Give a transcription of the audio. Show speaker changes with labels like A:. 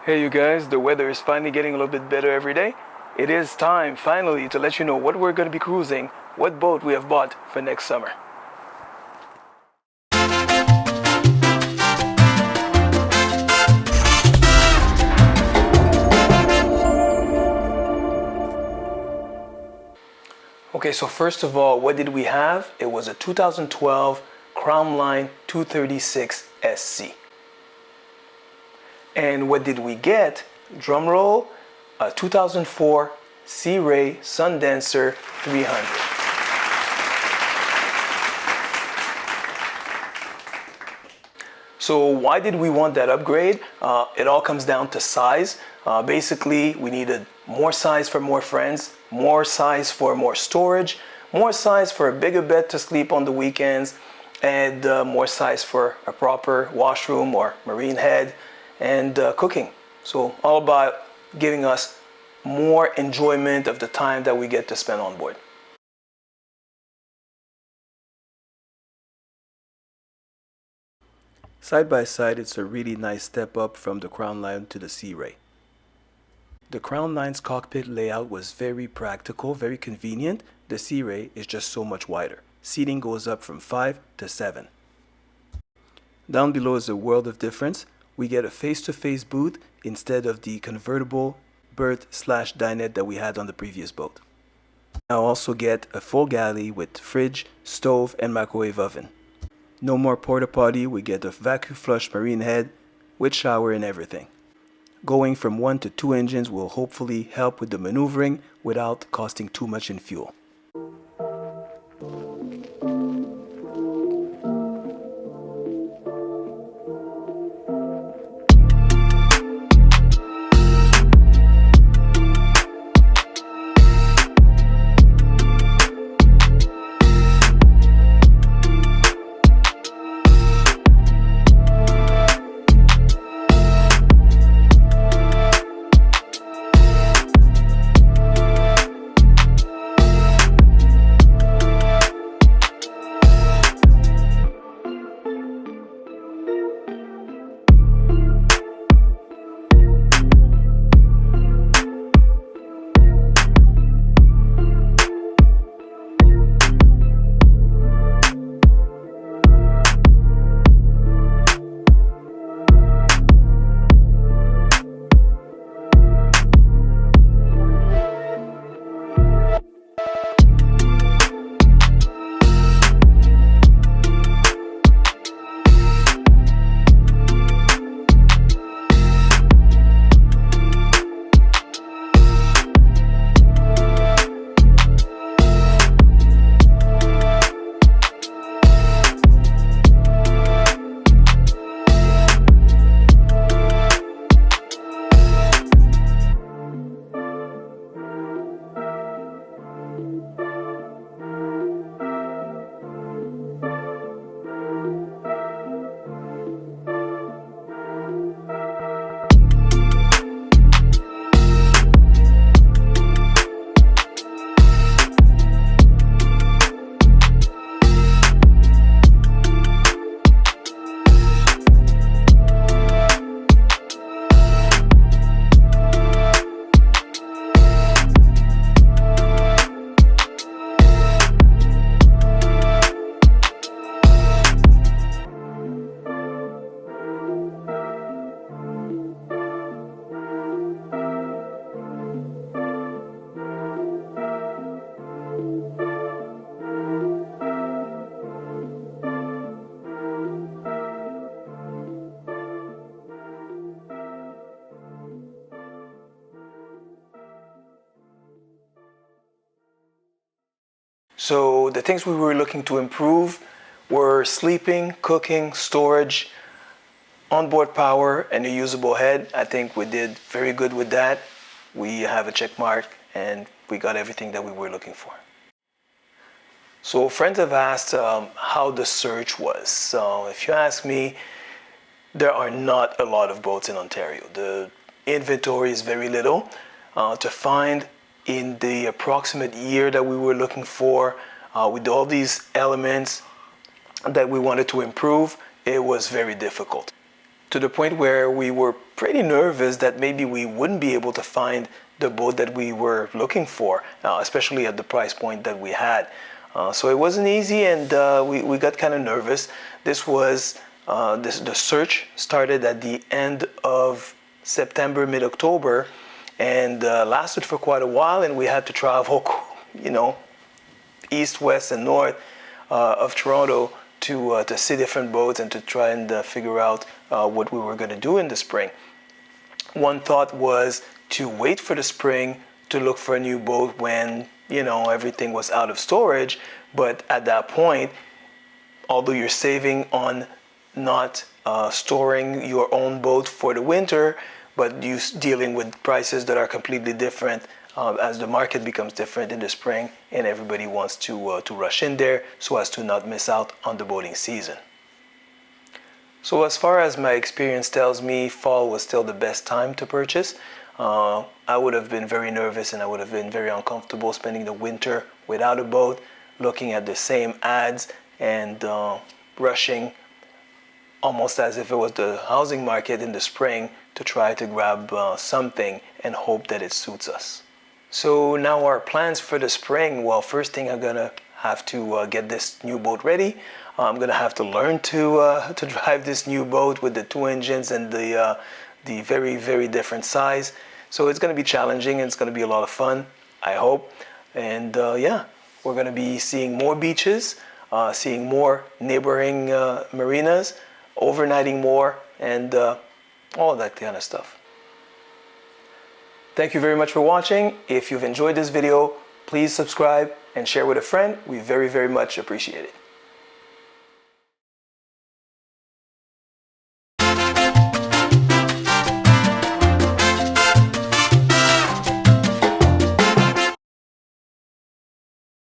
A: Hey, you guys, the weather is finally getting a little bit better every day. It is time, finally, to let you know what we're going to be cruising, what boat we have bought for next summer. Okay, so first of all, what did we have? It was a 2012 Crown Line 236 SC. And what did we get? Drum roll, a 2004 Sea Ray Sundancer 300. So why did we want that upgrade? It all comes down to size. Basically, we needed more size for more friends, more size for more storage, more size for a bigger bed to sleep on the weekends, and more size for a proper washroom or marine head and cooking. So all about giving us more enjoyment of the time that we get to spend on board. Side by side, it's a really nice step up from the Crown Line to the Sea Ray. The Crown Line's cockpit layout was very practical, very convenient. The Sea Ray is just so much wider. Seating goes up from 5 to 7. Down below is a world of difference. We get a face-to-face booth instead of the convertible berth/dinette that we had on the previous boat. Now also get a full galley with fridge, stove, and microwave oven. No more porta potty, we get a vacuum flush marine head with shower and everything. Going from 1 to 2 engines will hopefully help with the maneuvering without costing too much in fuel. So the things we were looking to improve were sleeping, cooking, storage, onboard power, and a usable head. I think we did very good with that. We have a check mark and we got everything that we were looking for. So friends have asked how the search was. So if you ask me, there are not a lot of boats in Ontario. The inventory is very little. To find in the approximate year that we were looking for, with all these elements that we wanted to improve, it was very difficult. to the point where we were pretty nervous that maybe we wouldn't be able to find the boat that we were looking for, especially at the price point that we had. So it wasn't easy, and we got kind of nervous. This was the search started at the end of September, mid-October, and lasted for quite a while, and we had to travel, east, west, and north of Toronto to see different boats and to try and figure out what we were going to do in the spring. One thought was to wait for the spring to look for a new boat when, everything was out of storage. But at that point, although you're saving on not storing your own boat for the winter, but you dealing with prices that are completely different as the market becomes different in the spring, and everybody wants to rush in there so as to not miss out on the boating season. So as far as my experience tells me, fall was still the best time to purchase. I would have been very nervous and I would have been very uncomfortable spending the winter without a boat, looking at the same ads and rushing almost as if it was the housing market in the spring to try to grab something and hope that it suits us. So now our plans for the spring, well, first thing I'm gonna have to get this new boat ready. I'm gonna have to learn to drive this new boat with the 2 engines and the very, very different size. So it's gonna be challenging and it's gonna be a lot of fun, I hope. And yeah, we're gonna be seeing more beaches, seeing more neighboring marinas, overnighting more, and all that kind of stuff. Thank you very much for watching. If you've enjoyed this video, please subscribe and share with a friend. We very, very much appreciate it.